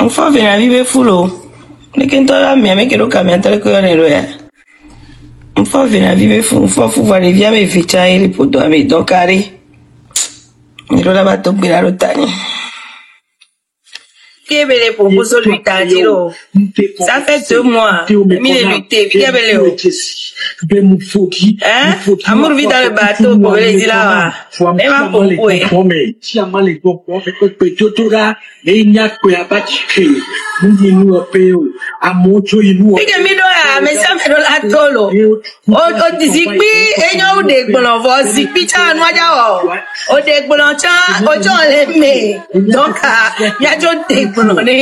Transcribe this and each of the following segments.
Faut venir vivre full. Mais quand on a mis avec le camion, tel que on est là. Faut venir vivre full. Faut voir les vieux mes fiches et les poteaux à mes dents carrés. Mais là, va tomber la rotanie. Qui est belé pour vous sur lui tadiro? Ça fait 2 mois. Mais lutter, qui est belé? Hein? Amour vit dans le bateau pour les îles là. Mais ma pour oui. Mais ça fait de la tolo. O disippi et nous dégbon vo zippi cha no ja o. O dégbon cha o jo le me. Donc ya jo dégbon ni.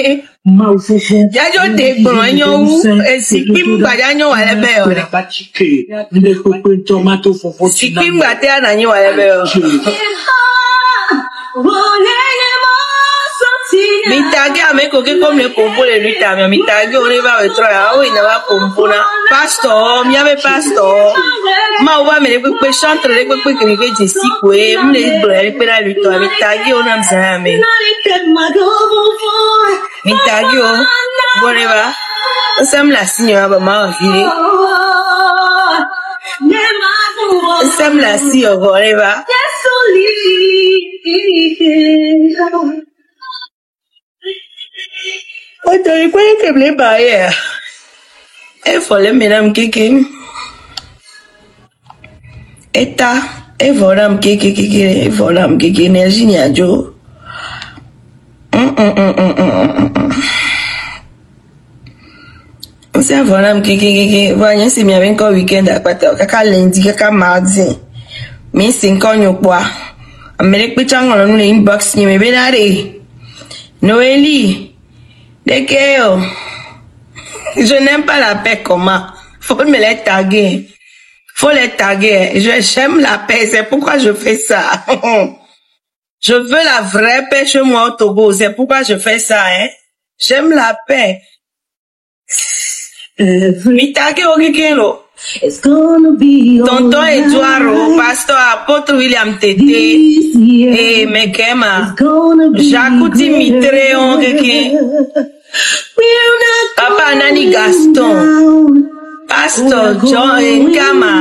Ya jo dégbon yan wu e zippi mba ja yan wa lebe o. Zippi mba te na yan wa lebe o. Mi tagge a me che come compone lui tamia mi tagge ora va a trovare o in va compona pastor mi ave pastor ma o va me que chantre le que mi che si que mi le blare per lui to mi tagge ona mzame mi tagge o voleva sam la signora ba ma fini sam la signora voleva Oye, ¿cuál que me vaya? Fole madame Kiki. Eta, volam Kiki, volam Kiki, énergie ni adjo. C'est volam Kiki, voyez si mi encore week-end à pata, kaka lundi, kaka mardi. Mais 5 ans yo quoi. Amérique pitang on nous inbox ni me benare. Noélie. Dekeo. Je n'aime pas la paix comment. Faut me les taguer. Faut les taguer. J'aime la paix. C'est pourquoi je fais ça. Je veux la vraie paix chez moi au Togo. C'est pourquoi je fais ça, hein. J'aime la paix. Mi taguer au Kikelo. Tonton Eduardo, pasteur apôtre William Tété, et Mekema, Jacouti Mitréon, Papa Nani Gaston, pasteur John Nkama,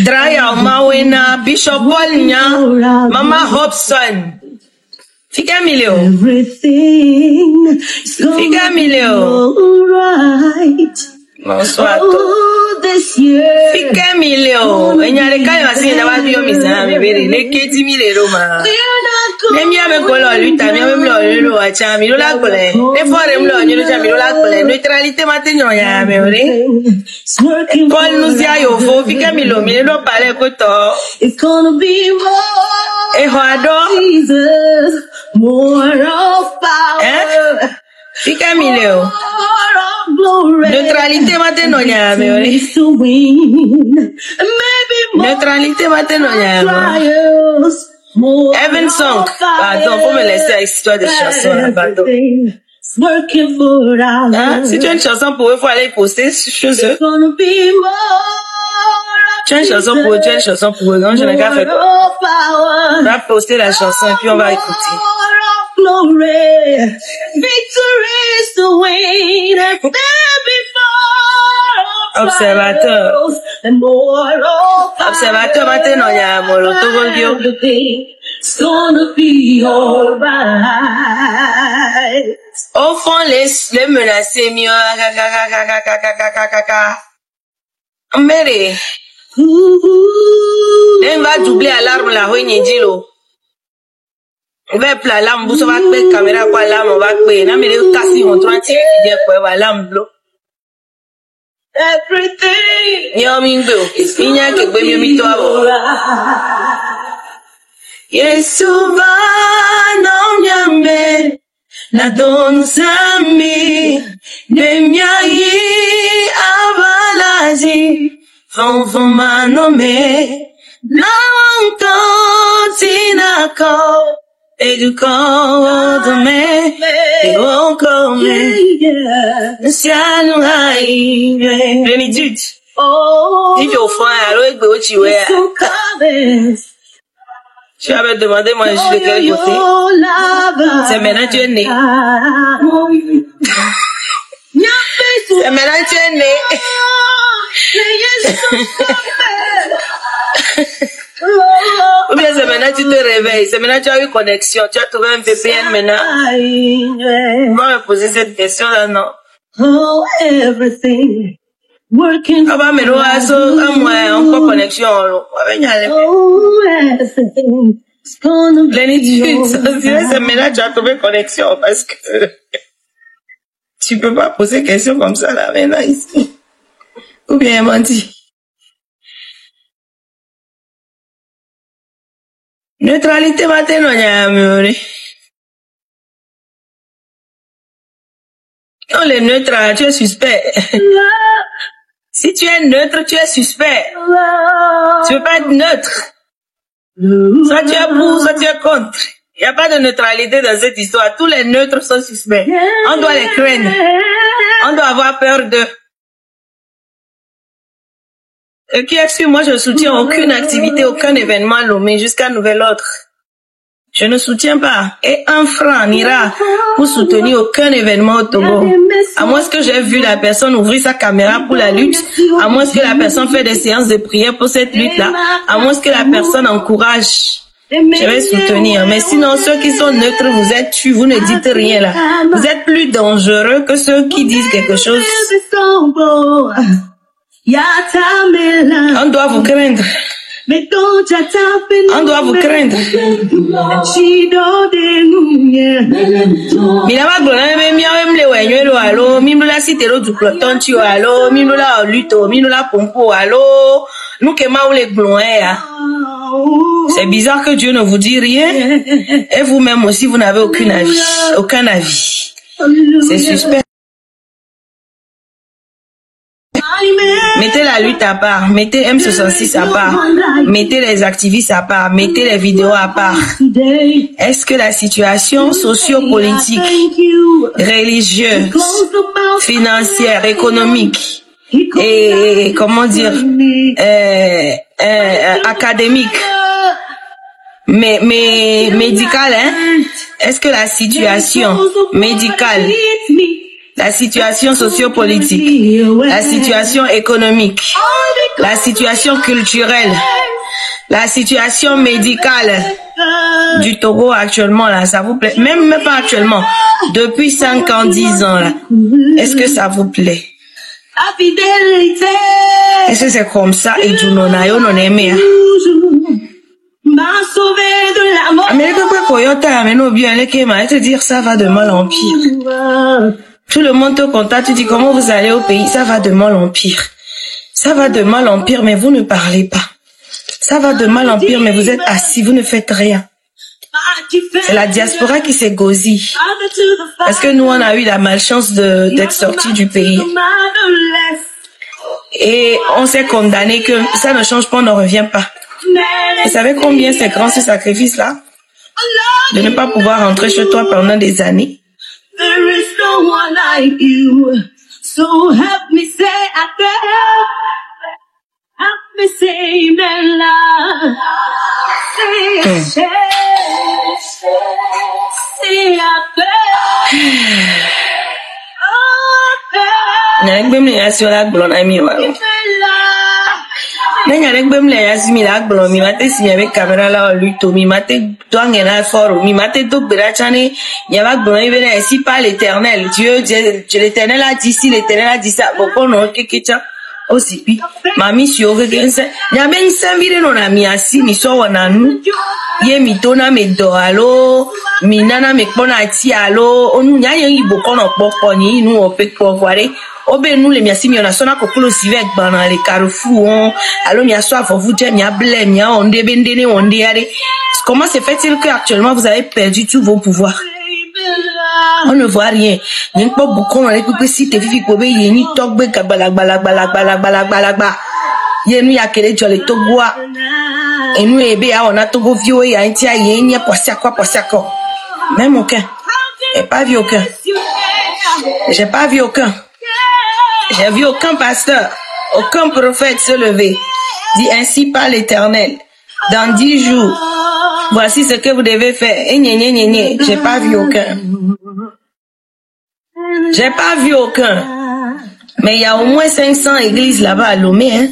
Draya Mawena, Bishop Paul Nya, Mama Hobson. Fika Milio. Fika Milio. Bonsoir. Fika Milio. Enyare kaya wasi na watu yo misa mebere. Leke 10,000 € ma. Nemi ame kolo luta mi ame mlo lolo acha mi lola kole. Ne fore mlo nyolo cha mi lola kole. Neutralité matenyo ya mebere. Paul nous ya yo fo Fika Milio mi lo pale koto. It's gonna be more. E hoado. Jesus, more of power. Fika Milio. Neutralité matin ya me ori. Neutralité matin ya me. Heaven Song. Pardon, faut me laisser histoire de chanson là, pardon. Hein? Si tu as une chanson pour eux, il faut aller poster chez eux. Tu as une chanson pour eux, tu as une chanson pour eux. Non, je n'ai qu'à faire. On va poster la chanson et puis on va écouter. Glory, victory is the way that's there before. Observateur. Observateur, maintenant, il y a un molo. It's gonna be alright. Au fond, les menacer mieux. Mbere. On va doubler alarme la hoïne dilo. On va appeler l'alarme, vous savez que la caméra quoi l'alarme, on va appeler. Non mais les cassis on 30 qui dit quoi va l'alarme blo. Everything. Yo mingo, inya que gbe mi mi to abo. Yesu va no nyambe na don sami demyai abalazi fon manome na wanto tinako. Et du corps de mes, et au corps le ciel nous haït. Bénédicte. Oh. If you're fine, I don't go to where. Tu avais demandé, moi, je suis de quel côté? C'est maintenant tu es né. C'est maintenant tu es né. Ou bien c'est maintenant tu te réveilles. C'est maintenant tu as eu connexion. Tu as trouvé un VPN maintenant. On va me poser cette question là, non? Oh, everything working. Ah bah, mais nous, encore connexion. Oh, everything is gonna be plénitude. C'est maintenant tu as trouvé connexion parce que tu peux pas poser question comme ça là maintenant ici. Ou bien menti. Neutralité matin, non, les neutres, tu es suspect. Si tu es neutre, tu es suspect. Tu veux pas être neutre. Soit tu es pour, soit tu es contre. Il n'y a pas de neutralité dans cette histoire. Tous les neutres sont suspects. On doit les craindre. On doit avoir peur d'eux. Qui est-ce? Moi, je ne soutiens aucune activité, aucun événement Lomé jusqu'à nouvel ordre. Je ne soutiens pas. Et un franc n'ira pour soutenir aucun événement au Togo. À moins que j'ai vu la personne ouvrir sa caméra pour la lutte. À moins que la personne fait des séances de prière pour cette lutte-là. À moins que la personne encourage. Je vais soutenir. Mais sinon, ceux qui sont neutres, vous êtes tués, vous ne dites rien là. Vous êtes plus dangereux que ceux qui disent quelque chose. On doit vous craindre. On doit vous craindre. Milama glona me miawe mle wenyelo alo, mimula sitero du peloton tu alo, mimula luto, mimula pompo alo, nous que ma ou les glona. C'est bizarre que Dieu ne vous dit rien et vous-même aussi vous n'avez aucun avis. C'est suspect. Mettez la lutte à part, mettez M66 à part, mettez les activistes à part, mettez les vidéos à part. Est-ce que la situation socio-politique, religieuse, financière, économique et comment dire académique, mais médicale, hein? Est-ce que la situation médicale, la situation sociopolitique, la situation économique, la situation culturelle, la situation médicale du Togo actuellement là, ça vous plaît? Même pas actuellement, depuis 5 ans, 10 ans là, est-ce que ça vous plaît? Est-ce que c'est comme ça et du nonayo non aimé? Te dire ça va de mal en pire. Tout le monde te contacte, tu dis comment vous allez au pays, ça va de mal en pire. Ça va de mal en pire, mais vous ne parlez pas. Ça va de mal en pire, mais vous êtes assis, vous ne faites rien. C'est la diaspora qui s'est gosée. Parce que nous, on a eu la malchance d'être sortis du pays. Et on s'est condamné que ça ne change pas, on ne revient pas. Vous savez combien c'est grand ce sacrifice-là? De ne pas pouvoir rentrer chez toi pendant des années. There is no one like you, so help me say I care, help me say my love, say I care, Nenya rek bem le yasi mi la gblon mi mate si avec caméra là luto mi mate doange na fort mi mate do berachane ya va gblon i bena si pas l'Éternel Dieu l'Éternel a dit si l'Éternel a dit ça boko no kekecha aussi puis mami si o kekense nya ben sambire no na mi asi mi so wana nu ye mi tona me do alo mi nana me pona ti alo onu nya yen iboko no popo ni nu o pe po voire obe nous les miasi mi on a sona kokolo sive gbana le carrefour allo mi aso avovu je mi able mi onde bendene onde yare. Comment se fait-il que actuellement vous avez perdu tous vos pouvoirs? On ne voit rien. N'y pas beaucoup on les couper si te fifi kobe yeni togbe gbalagbalagbalagbalagbalagbalagba yenu ya kele jole togoa enu ebe a on a togo vio ya ntia yenya posia quoi même aucun. J'ai pas vu aucun. J'ai pas vu aucun. J'ai vu aucun pasteur, aucun prophète se lever. Dit ainsi par l'Éternel. Dans 10 jours, Voici ce que vous devez faire. Et j'ai pas vu aucun. J'ai pas vu aucun. Mais il y a au moins 500 églises là-bas à Lomé, hein.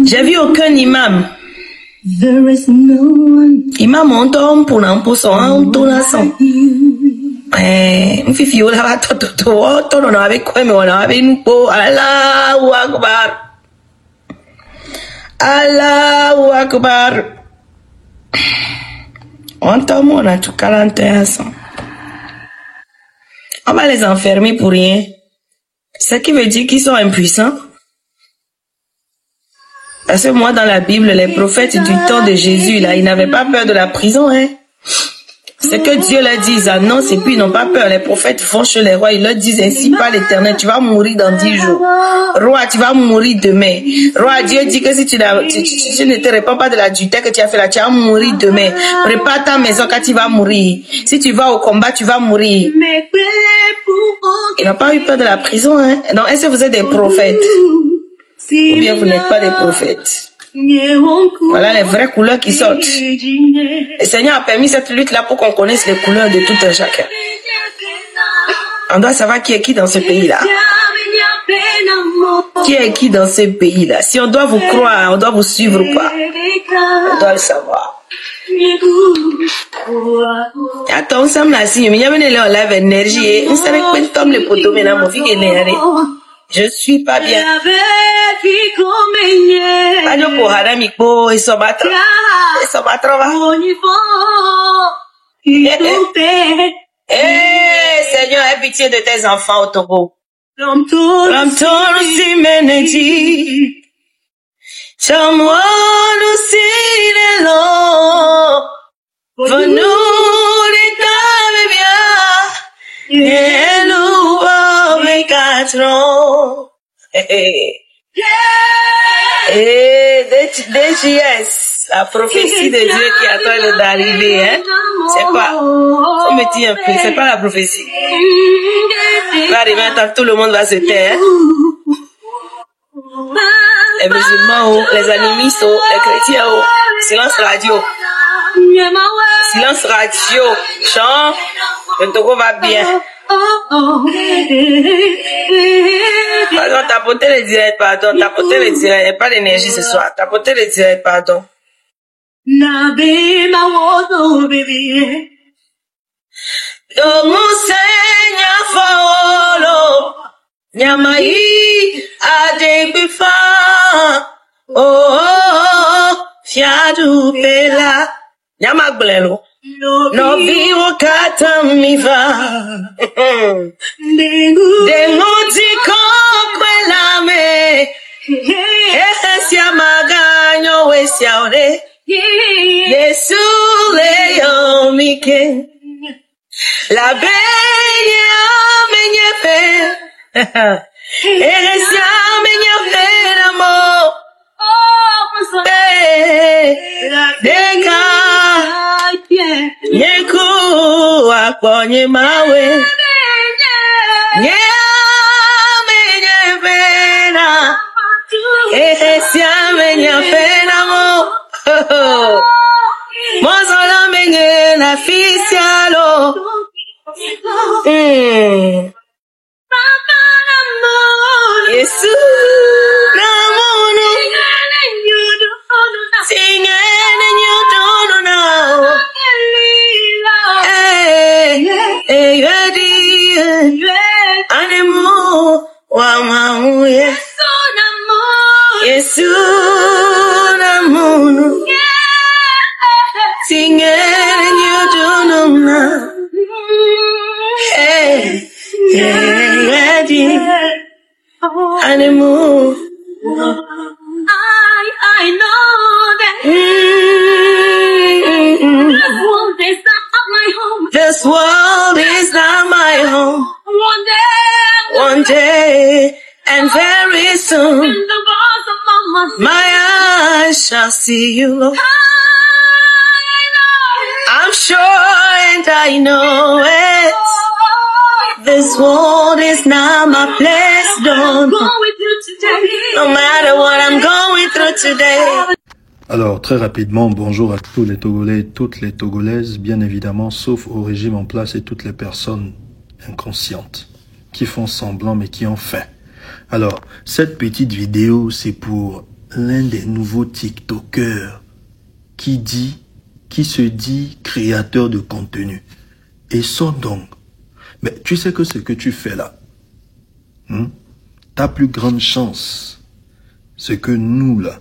J'ai vu aucun imam. Imam on tombe pour on tourne ensemble. Fifi là va tout on avec quoi mais on avait nous pour Allahu Akbar. Allahu Akbar. On tombe on a tout 41 ensemble. On va les enfermer pour rien. Ce qui veut dire qu'ils sont impuissants. Parce que moi, dans la Bible, les prophètes du temps de Jésus, là, ils n'avaient pas peur de la prison, hein. C'est que Dieu leur dit, ils annoncent et puis ils n'ont pas peur. Les prophètes vont chez les rois, ils leur disent ainsi par l'Éternel, tu vas mourir dans 10 jours. Roi, tu vas mourir demain. Roi, Dieu dit que si tu ne te réponds pas de l'adultère que tu as fait là, tu vas mourir demain. Prépare ta maison quand tu vas mourir. Si tu vas au combat, tu vas mourir. Ils n'ont pas eu peur de la prison, hein. Donc, est-ce que vous êtes des prophètes? Ou bien vous n'êtes pas des prophètes? Voilà les vraies couleurs qui sortent. Le Seigneur a permis cette lutte-là pour qu'on connaisse les couleurs de tout un chacun. On doit savoir qui est qui dans ce pays-là. Qui est qui dans ce pays-là? Si on doit vous croire, on doit vous suivre ou pas? On doit le savoir. Attends, ça me l'a dit. Mais il y a une live énergie. On savait que tombe le poteau maintenant, mon fils est je suis pas bien. Adio pour Hadami po et Sobatra. Et Sobatra va. Seigneur, aie pitié de tes enfants au Togo. L'homme si menedi. Chamwa nous si de l'eau. Venons les bien. Et nous avec quatre. DJS, la prophétie de Dieu qui attend d'arriver, hein. C'est quoi? On me dit un peu, c'est pas la prophétie. Il va arriver un temps que tout le monde va se taire. Les musulmans, les animistes, les chrétiens, silence radio. Silence radio. Chant, le Togo va bien. Pardon, tapoter le direct, pardon, tapoter le direct, il n'y a pas d'énergie ce soir, tapoter le direct, pardon. Seigneur Faolo, Nyamai Adebifa, Fiadu Bela, Nyamaglelo. No vivo katamiva Denguti kokwelame Esia maganyo wesia ore Yesu leyo mike La benya menyefe Esia menyefe namo Deka Nyeku akonye mawe Nyame pena Siame nyapena mo Mozolo menye na fisialo Yesu namono Singing and you don't know Anemo Wamamu Yesu namono Singing and you don't know now Anemo I know that this world is not my home. One day, and very soon, my eyes shall see you, Lord. I'm sure and I know it. This world is not my place, don't. No matter what I'm going through today. Alors, très rapidement, bonjour à tous les Togolais et toutes les Togolaises, bien évidemment, sauf au régime en place et toutes les personnes inconscientes qui font semblant mais qui ont faim. Alors, cette petite vidéo, c'est pour l'un des nouveaux TikTokers qui se dit créateur de contenu. Et sort donc. Mais tu sais que ce que tu fais là, ta plus grande chance, c'est que nous là,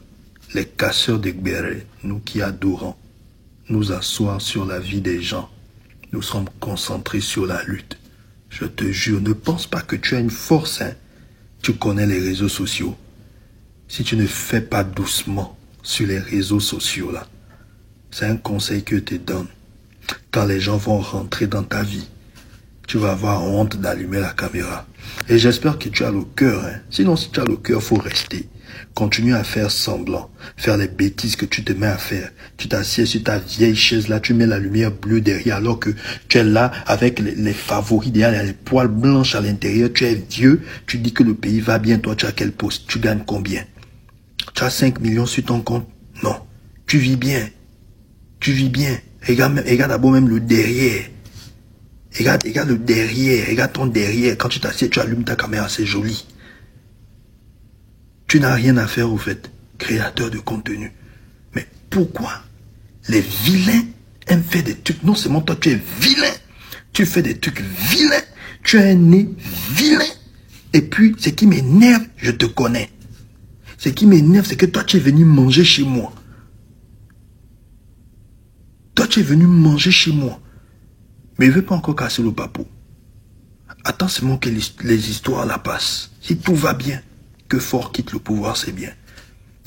les casseurs d'Egbere, nous qui adorons, nous asseoir sur la vie des gens, nous sommes concentrés sur la lutte. Je te jure, ne pense pas que tu as une force, hein. Tu connais les réseaux sociaux. Si tu ne fais pas doucement sur les réseaux sociaux là, c'est un conseil que je te donne. Quand les gens vont rentrer dans ta vie, tu vas avoir honte d'allumer la caméra. Et j'espère que tu as le cœur, hein. Sinon, si tu as le cœur, il faut rester. Continue à faire semblant, faire les bêtises que tu te mets à faire. Tu t'assieds sur ta vieille chaise là, tu mets la lumière bleue derrière alors que tu es là avec les favoris derrière, les poils blanches à l'intérieur. Tu es vieux, tu dis que le pays va bien, toi tu as quel poste? Tu gagnes combien? Tu as 5 millions sur ton compte? Non. Tu vis bien. Tu vis bien. Regarde d'abord même le derrière. Regarde le derrière. Regarde ton derrière. Quand tu t'assieds, tu allumes ta caméra. C'est joli. Tu n'as rien à faire au fait. Créateur de contenu. Mais pourquoi les vilains aiment faire des trucs? Non seulement toi, tu es vilain. Tu fais des trucs vilains. Tu as un nez vilain. Et puis, ce qui m'énerve, je te connais. Ce qui m'énerve, c'est que toi, tu es venu manger chez moi. Toi, tu es venu manger chez moi. Mais je ne veux pas encore casser le papou. Attends seulement que les histoires la passent. Si tout va bien, que Fort quitte le pouvoir, c'est bien.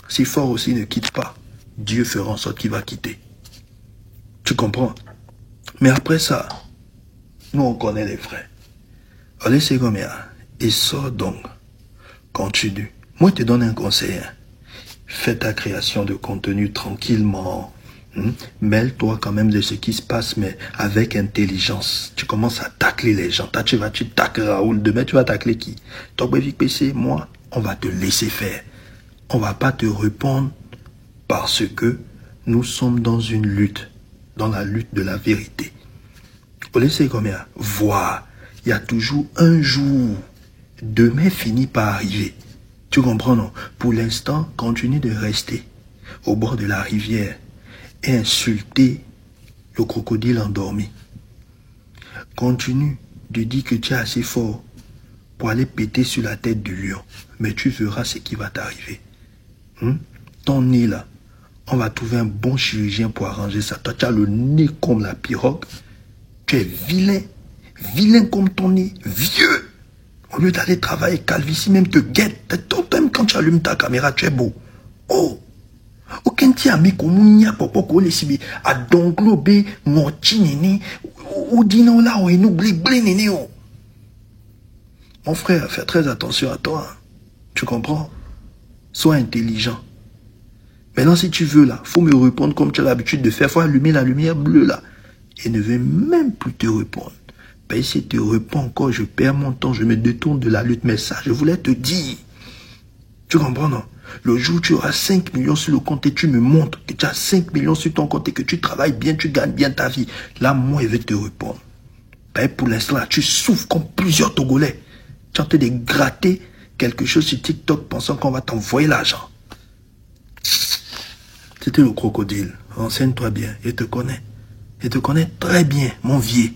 Si Fort aussi ne quitte pas, Dieu fera en sorte qu'il va quitter. Tu comprends? Mais après ça, nous on connaît les frères. Allez, c'est comme ça. Et sors donc. Continue. Moi, je te donne un conseil. Hein. Fais ta création de contenu tranquillement. Mêle-toi quand même de ce qui se passe, mais avec intelligence. Tu commences à tacler les gens. Tu tacles Raoul. Demain, tu vas tacler qui? Ton PC, moi, on va te laisser faire. On va pas te répondre parce que nous sommes dans une lutte. Dans la lutte de la vérité. Vous laissez combien? Voir. Il y a toujours un jour. Demain finit par arriver. Tu comprends, non? Pour l'instant, continue de rester au bord de la rivière et insulter le crocodile endormi. Continue de dire que tu es assez fort pour aller péter sur la tête du lion. Mais tu verras ce qui va t'arriver. Ton nez là, on va trouver un bon chirurgien pour arranger ça. Toi, tu as le nez comme la pirogue. Tu es vilain. Vilain comme ton nez. Vieux. Au lieu d'aller travailler, calvitie même te guette. Même quand tu allumes ta caméra, tu es beau. Oh. Aucun tia mi komunya popo ko le sibi a donglobe mochi nene ou dino là ou nous blé nene oh. Mon frère, fais très attention à toi. Tu comprends? Sois intelligent. Maintenant, si tu veux là, faut me répondre comme tu as l'habitude de faire. Faut allumer la lumière bleue là. Et ne vais même plus te répondre. Ben, si tu réponds encore, je perds mon temps, je me détourne de la lutte. Mais ça, je voulais te dire. Tu comprends, non? Le jour où tu auras 5 millions sur le compte et tu me montres que tu as 5 millions sur ton compte et que tu travailles bien, tu gagnes bien ta vie. Là, moi, je vais te répondre. Ben, pour l'instant, là, tu souffres comme plusieurs Togolais. Tu es en train de gratter quelque chose sur TikTok pensant qu'on va t'envoyer l'argent. C'était le crocodile. Renseigne-toi bien. Je te connais. Je te connais très bien, mon vieux.